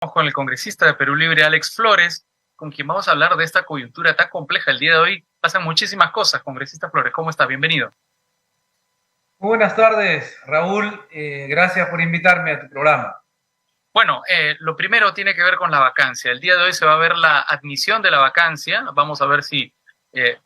Con el congresista de Perú Libre, Alex Flores, con quien vamos a hablar de esta coyuntura tan compleja. El día de hoy pasan muchísimas cosas. Congresista Flores, ¿cómo está? Bienvenido. Muy buenas tardes, Raúl. Gracias por invitarme a tu programa. Bueno, lo primero tiene que ver con la vacancia. El día de hoy se va a ver la admisión de la vacancia. Vamos a ver si,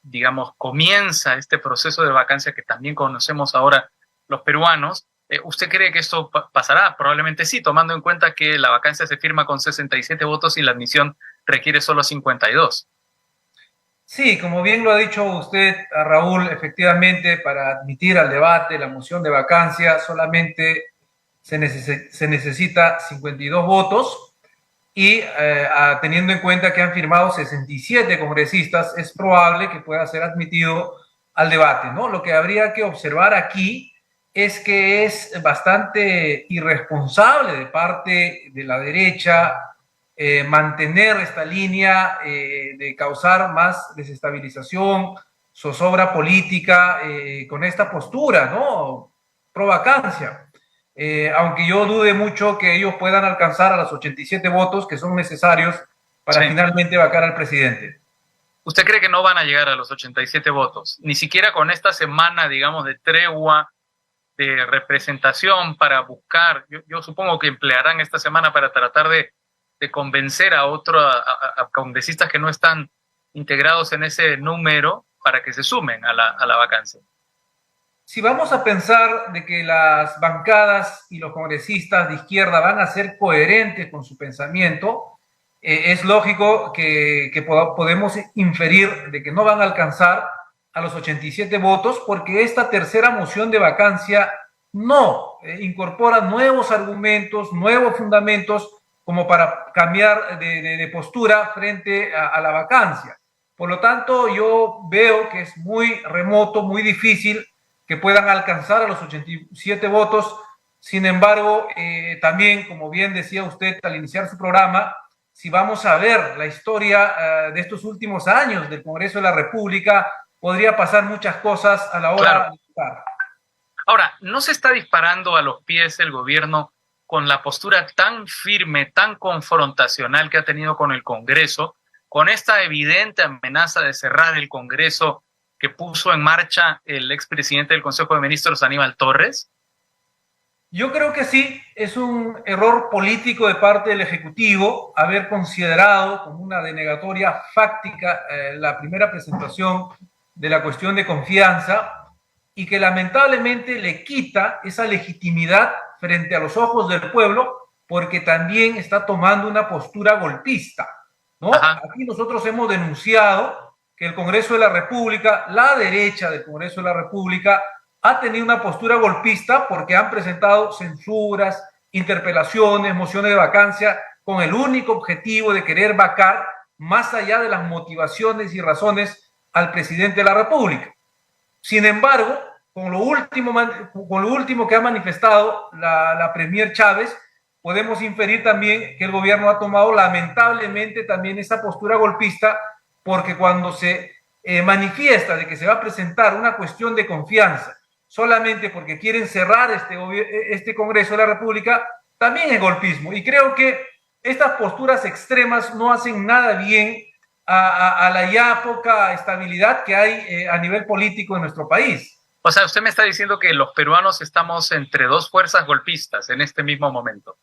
digamos, comienza este proceso de vacancia que también conocemos ahora los peruanos. ¿Usted cree que esto pasará? Probablemente sí, tomando en cuenta que la vacancia se firma con 67 votos y la admisión requiere solo 52. Sí, como bien lo ha dicho usted, Raúl, efectivamente, para admitir al debate la moción de vacancia solamente se necesita 52 votos y teniendo en cuenta que han firmado 67 congresistas, es probable que pueda ser admitido al debate, ¿no? Lo que habría que observar aquí es que es bastante irresponsable de parte de la derecha mantener esta línea de causar más desestabilización, zozobra política con esta postura, ¿no? Pro vacancia. Aunque yo dude mucho que ellos puedan alcanzar a los 87 votos que son necesarios para finalmente vacar al presidente. ¿Usted cree que no van a llegar a los 87 votos? Ni siquiera con esta semana, digamos, de tregua, de representación para buscar, yo supongo que emplearán esta semana para tratar de convencer a congresistas que no están integrados en ese número para que se sumen a la vacancia. Si vamos a pensar de que las bancadas y los congresistas de izquierda van a ser coherentes con su pensamiento, es lógico que podemos inferir de que no van a alcanzar a los 87 votos porque esta tercera moción de vacancia no incorpora nuevos argumentos, nuevos fundamentos como para cambiar de postura frente a la vacancia. Por lo tanto, yo veo que es muy remoto, muy difícil que puedan alcanzar a los 87 votos. Sin embargo, también, como bien decía usted al iniciar su programa, si vamos a ver la historia de estos últimos años del Congreso de la República, podría pasar muchas cosas a la hora de votar. Ahora, ¿no se está disparando a los pies el gobierno con la postura tan firme, tan confrontacional que ha tenido con el Congreso, con esta evidente amenaza de cerrar el Congreso que puso en marcha el expresidente del Consejo de Ministros, Aníbal Torres? Yo creo que sí, es un error político de parte del Ejecutivo haber considerado como una denegatoria fáctica la primera presentación de la cuestión de confianza y que lamentablemente le quita esa legitimidad frente a los ojos del pueblo porque también está tomando una postura golpista, ¿no? Aquí nosotros hemos denunciado que el Congreso de la República, la derecha del Congreso de la República, ha tenido una postura golpista porque han presentado censuras, interpelaciones, mociones de vacancia con el único objetivo de querer vacar más allá de las motivaciones y razones al presidente de la República. Sin embargo, con lo último que ha manifestado la premier Chávez, podemos inferir también que el gobierno ha tomado lamentablemente también esa postura golpista porque cuando se manifiesta de que se va a presentar una cuestión de confianza solamente porque quieren cerrar este Congreso de la República, también es golpismo. Y creo que estas posturas extremas no hacen nada bien a la ya poca estabilidad que hay a nivel político en nuestro país. O sea, usted me está diciendo que los peruanos estamos entre dos fuerzas golpistas en este mismo momento.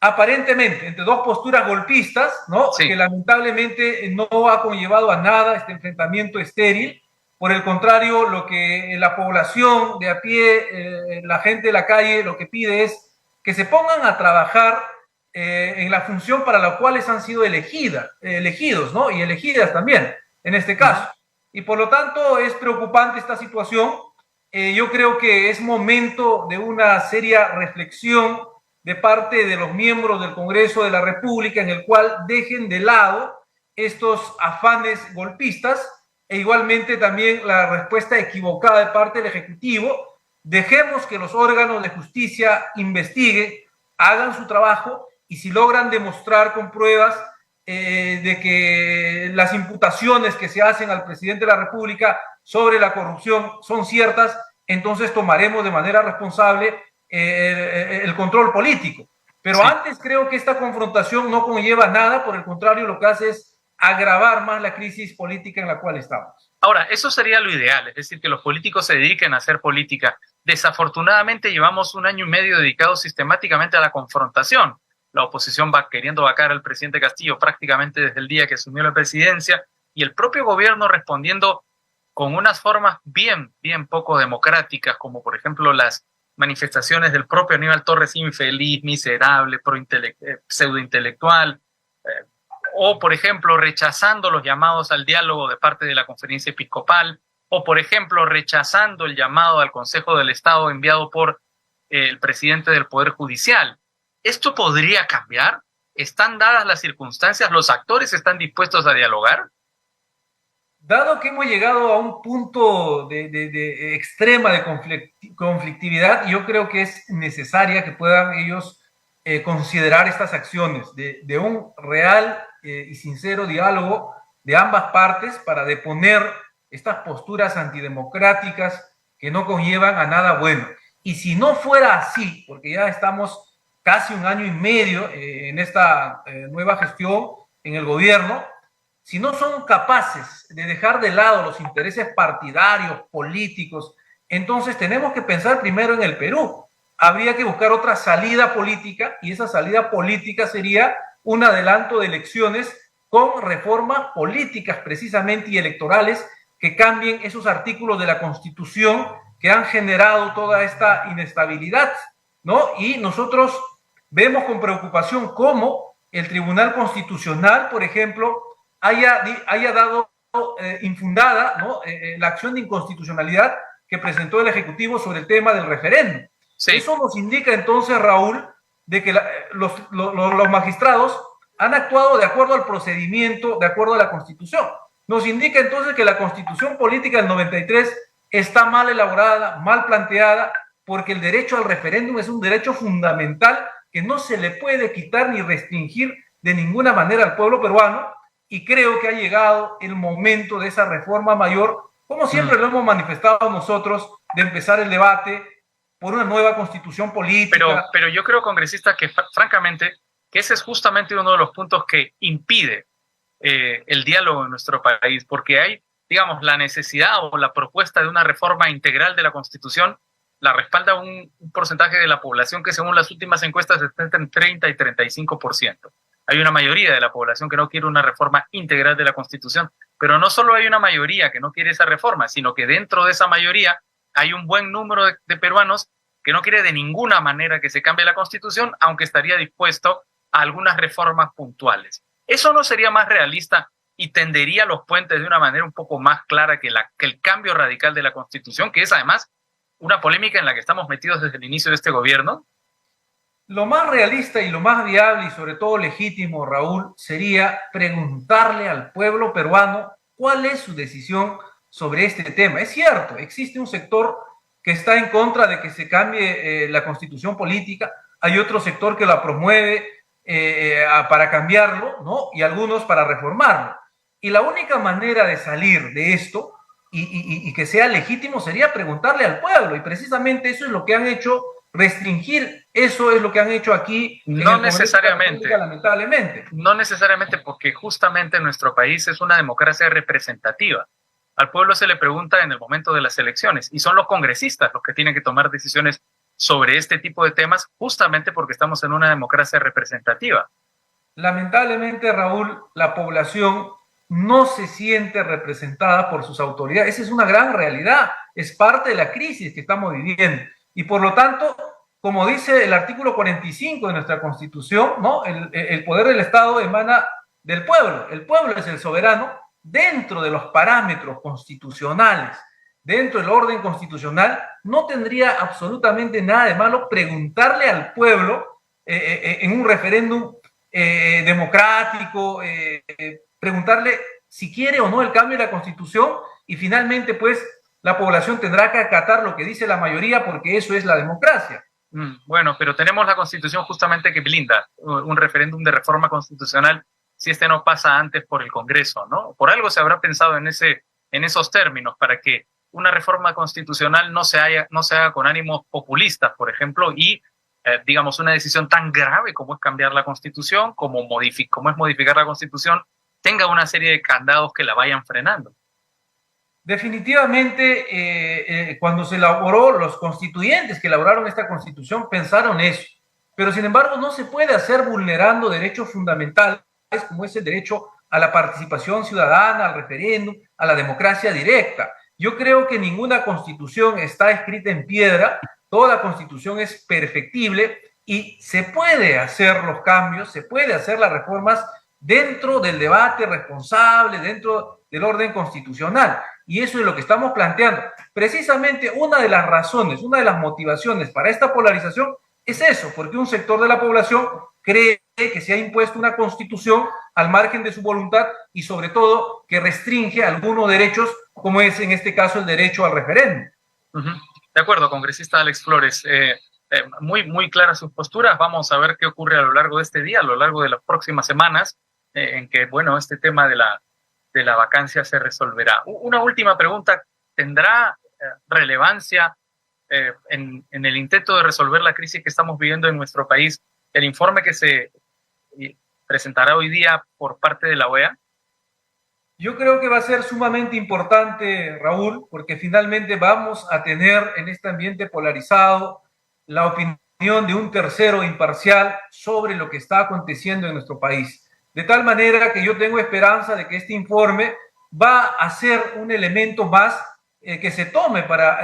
Aparentemente, entre dos posturas golpistas, ¿no? Sí. Que lamentablemente no ha conllevado a nada este enfrentamiento estéril. Por el contrario, lo que la población de a pie, la gente de la calle, lo que pide es que se pongan a trabajar en la función para la cual han sido elegidos, ¿no? Y elegidas también, en este caso. Y por lo tanto, es preocupante esta situación. Yo creo que es momento de una seria reflexión de parte de los miembros del Congreso de la República, en el cual dejen de lado estos afanes golpistas e igualmente también la respuesta equivocada de parte del Ejecutivo. Dejemos que los órganos de justicia investiguen, hagan su trabajo y si logran demostrar con pruebas de que las imputaciones que se hacen al presidente de la República sobre la corrupción son ciertas, entonces tomaremos de manera responsable el control político. Pero antes creo que esta confrontación no conlleva nada, por el contrario, lo que hace es agravar más la crisis política en la cual estamos. Ahora, eso sería lo ideal, es decir, que los políticos se dediquen a hacer política. Desafortunadamente llevamos 1 año y medio dedicados sistemáticamente a la confrontación. La oposición va queriendo vacar al presidente Castillo prácticamente desde el día que asumió la presidencia, y el propio gobierno respondiendo con unas formas bien poco democráticas, como por ejemplo las manifestaciones del propio Aníbal Torres, infeliz, miserable, pseudointelectual, o por ejemplo rechazando los llamados al diálogo de parte de la Conferencia Episcopal, o por ejemplo rechazando el llamado al Consejo del Estado enviado por el presidente del Poder Judicial. ¿Esto podría cambiar? ¿Están dadas las circunstancias? ¿Los actores están dispuestos a dialogar? Dado que hemos llegado a un punto de extrema de conflictividad, yo creo que es necesaria que puedan ellos considerar estas acciones de un real y sincero diálogo de ambas partes para deponer estas posturas antidemocráticas que no conllevan a nada bueno. Y si no fuera así, porque ya estamos casi 1 año y medio en esta nueva gestión en el gobierno, si no son capaces de dejar de lado los intereses partidarios, políticos, entonces tenemos que pensar primero en el Perú. Habría que buscar otra salida política, y esa salida política sería un adelanto de elecciones con reformas políticas precisamente y electorales que cambien esos artículos de la Constitución que han generado toda esta inestabilidad, ¿no? Y nosotros vemos con preocupación cómo el Tribunal Constitucional, por ejemplo, haya dado infundada, ¿no? La acción de inconstitucionalidad que presentó el Ejecutivo sobre el tema del referéndum. Sí. Eso nos indica entonces, Raúl, de que los magistrados han actuado de acuerdo al procedimiento, de acuerdo a la Constitución. Nos indica entonces que la Constitución política del 93 está mal elaborada, mal planteada, porque el derecho al referéndum es un derecho fundamental que no se le puede quitar ni restringir de ninguna manera al pueblo peruano. Y creo que ha llegado el momento de esa reforma mayor, como siempre lo hemos manifestado nosotros, de empezar el debate por una nueva constitución política. Pero yo creo, congresista, que francamente, que ese es justamente uno de los puntos que impide el diálogo en nuestro país, porque hay, digamos, la necesidad o la propuesta de una reforma integral de la Constitución, la respalda un porcentaje de la población que según las últimas encuestas está entre 30 y 35%. Hay una mayoría de la población que no quiere una reforma integral de la Constitución, pero no solo hay una mayoría que no quiere esa reforma, sino que dentro de esa mayoría hay un buen número de peruanos que no quiere de ninguna manera que se cambie la Constitución, aunque estaría dispuesto a algunas reformas puntuales. ¿Eso no sería más realista y tendería los puentes de una manera un poco más clara que el cambio radical de la Constitución, que es además una polémica en la que estamos metidos desde el inicio de este gobierno? Lo más realista y lo más viable y sobre todo legítimo, Raúl, sería preguntarle al pueblo peruano cuál es su decisión sobre este tema. Es cierto, existe un sector que está en contra de que se cambie la constitución política, hay otro sector que la promueve para cambiarlo, ¿no? Y algunos para reformarlo. Y la única manera de salir de esto y que sea legítimo sería preguntarle al pueblo, y precisamente eso es lo que han hecho. Restringir, eso es lo que han hecho aquí. No necesariamente. Lamentablemente. No necesariamente, porque justamente nuestro país es una democracia representativa. Al pueblo se le pregunta en el momento de las elecciones y son los congresistas los que tienen que tomar decisiones sobre este tipo de temas, justamente porque estamos en una democracia representativa. Lamentablemente, Raúl, la población no se siente representada por sus autoridades. Esa es una gran realidad, es parte de la crisis que estamos viviendo. Y por lo tanto, como dice el artículo 45 de nuestra Constitución, ¿no? El poder del Estado emana del pueblo. El pueblo es el soberano dentro de los parámetros constitucionales, dentro del orden constitucional. No tendría absolutamente nada de malo preguntarle al pueblo en un referéndum democrático, preguntarle si quiere o no el cambio de la Constitución, y finalmente, pues, la población tendrá que acatar lo que dice la mayoría, porque eso es la democracia. Bueno, pero tenemos la Constitución justamente que blinda un referéndum de reforma constitucional si este no pasa antes por el Congreso, ¿no? Por algo se habrá pensado en esos términos, para que una reforma constitucional no se haga con ánimos populistas, por ejemplo, y digamos, una decisión tan grave como es cambiar la Constitución, como es modificar la Constitución, tenga una serie de candados que la vayan frenando. Definitivamente, cuando se elaboró, los constituyentes que elaboraron esta Constitución pensaron eso, pero sin embargo no se puede hacer vulnerando derechos fundamentales como es el derecho a la participación ciudadana, al referéndum, a la democracia directa. Yo creo que ninguna Constitución está escrita en piedra, toda la Constitución es perfectible y se puede hacer los cambios, se puede hacer las reformas dentro del debate responsable, dentro del orden constitucional. Y eso es lo que estamos planteando. Precisamente una de las razones, una de las motivaciones para esta polarización es eso, porque un sector de la población cree que se ha impuesto una constitución al margen de su voluntad y sobre todo que restringe algunos derechos, como es en este caso el derecho al referéndum. De acuerdo, congresista Alex Flores. Muy claras sus posturas. Vamos a ver qué ocurre a lo largo de este día, a lo largo de las próximas semanas, en que, bueno, este tema de la vacancia se resolverá. Una última pregunta. ¿Tendrá relevancia en el intento de resolver la crisis que estamos viviendo en nuestro país el informe que se presentará hoy día por parte de la OEA? Yo creo que va a ser sumamente importante, Raúl, porque finalmente vamos a tener en este ambiente polarizado la opinión de un tercero imparcial sobre lo que está aconteciendo en nuestro país. De tal manera que yo tengo esperanza de que este informe va a ser un elemento más que se tome para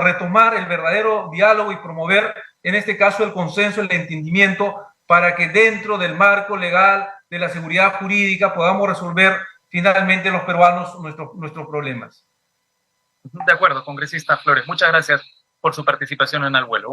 retomar el verdadero diálogo y promover, en este caso, el consenso, el entendimiento, para que dentro del marco legal de la seguridad jurídica podamos resolver finalmente los peruanos nuestros problemas. De acuerdo, congresista Flores. Muchas gracias por su participación en Al Vuelo.